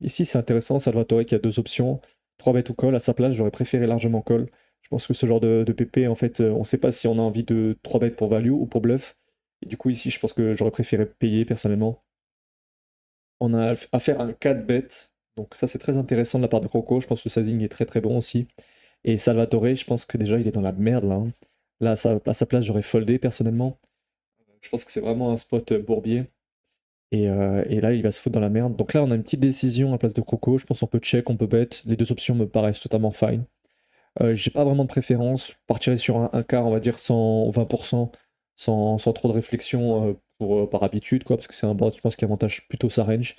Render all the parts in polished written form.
Ici, c'est intéressant, Salvatore qui a deux options, 3 bet ou call. À sa place, j'aurais préféré largement call. Je pense que ce genre de PP, en fait, on ne sait pas si on a envie de 3 bet pour value ou pour bluff. Et du coup, ici, je pense que j'aurais préféré payer personnellement. On a affaire à un 4 bet. Donc ça, c'est très intéressant de la part de Croco. Je pense que le sizing est très très bon aussi. Et Salvatore, je pense que déjà, il est dans la merde là, hein. Là, à sa place, j'aurais foldé personnellement. Je pense que c'est vraiment un spot bourbier. Et là, il va se foutre dans la merde. Donc là, on a une petite décision à place de Croco. Je pense qu'on peut check, on peut bet. Les deux options me paraissent totalement fine. J'ai pas vraiment de préférence. Je partirais sur un quart, on va dire 120%, sans trop de réflexion par habitude, quoi, parce que c'est un board, je pense, qui avantage plutôt sa range.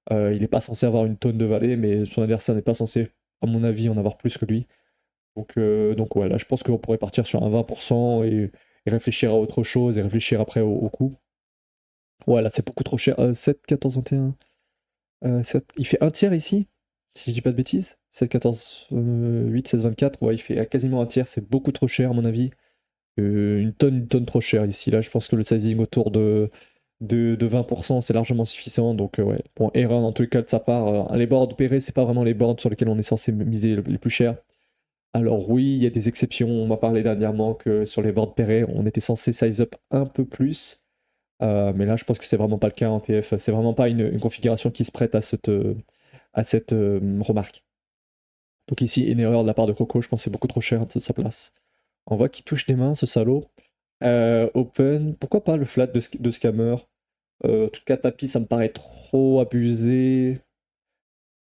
Il est pas censé avoir une tonne de valet, mais son adversaire n'est pas censé, à mon avis, en avoir plus que lui. Donc ouais, là, je pense qu'on pourrait partir sur un 20% et réfléchir à autre chose et réfléchir après au coup. Ouais, là, c'est beaucoup trop cher. 7, 14, 21. Il fait un tiers ici, si je dis pas de bêtises. 7, 14, 8, 16, 24. Ouais, il fait quasiment un tiers. C'est beaucoup trop cher, à mon avis. Une tonne trop cher ici. Là, je pense que le sizing autour de 20%, c'est largement suffisant. Donc, ouais, bon, erreur dans tous les cas de sa part. Les boards pairés, c'est pas vraiment les boards sur lesquels on est censé miser les plus chers. Alors, oui, il y a des exceptions. On m'a parlé dernièrement que sur les boards pairés, on était censé size up un peu plus. Mais là, je pense que c'est vraiment pas le cas en TF. C'est vraiment pas une configuration qui se prête à cette remarque. Donc ici, une erreur de la part de Coco, je pense que c'est beaucoup trop cher de sa place. On voit qu'il touche des mains, ce salaud. Open, pourquoi pas le flat de Scammer. En tout cas, tapis, ça me paraît trop abusé.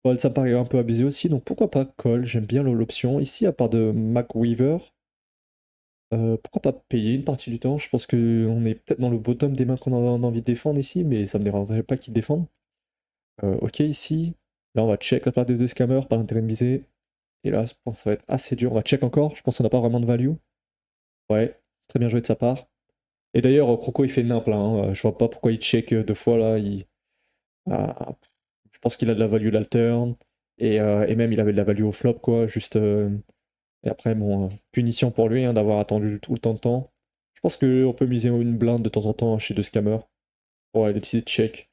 Fold, ça me paraît un peu abusé aussi, donc pourquoi pas call, j'aime bien l'option. Ici, à part de MacWeaver, pourquoi pas payer une partie du temps? Je pense qu'on est peut-être dans le bottom des mains qu'on a envie de défendre ici, mais ça me dérangerait pas qu'ils défendent. Ok, ici, là on va check la part des deux scammers, pas l'intérêt de miser. Et là, je pense que ça va être assez dur. On va check encore, je pense qu'on n'a pas vraiment de value. Ouais, très bien joué de sa part. Et d'ailleurs, Croco il fait nimp là, hein. Je vois pas pourquoi il check deux fois là. Ah, je pense qu'il a de la value l'altern. Et même il avait de la value au flop quoi. Juste. Et après, bon, punition pour lui hein, d'avoir attendu tout le temps de temps. Je pense qu'on peut miser une blinde de temps en temps chez deux scammers. Ouais, il a décidé de check.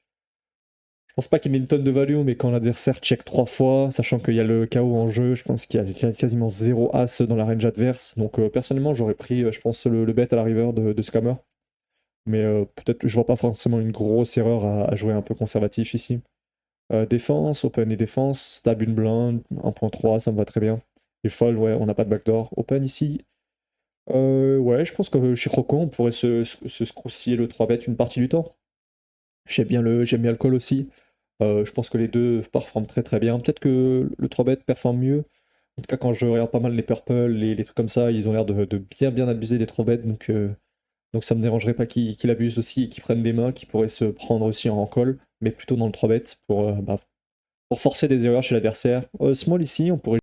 Je pense pas qu'il met une tonne de value, mais quand l'adversaire check 3 fois, sachant qu'il y a le KO en jeu, je pense qu'il y a quasiment 0 as dans la range adverse. Donc personnellement, j'aurais pris, je pense, le bet à la river de Scammer. Mais peut-être, je vois pas forcément une grosse erreur à jouer un peu conservatif ici. Défense, open et défense, stab une blinde, 1.3, ça me va très bien. Et fold, ouais, on n'a pas de backdoor. Open ici. Ouais, je pense que chez Croco, on pourrait se scrousiller le 3 bet une partie du temps. J'aime bien le call aussi. Je pense que les deux performent très très bien. Peut-être que le 3 bet performe mieux. En tout cas, quand je regarde pas mal les purple, les trucs comme ça, ils ont l'air de bien bien abuser des 3 bets. Donc ça me dérangerait pas qu'ils abusent aussi et qu'ils prennent des mains qui pourraient se prendre aussi en call, mais plutôt dans le 3 bet pour forcer des erreurs chez l'adversaire. Small ici, on pourrait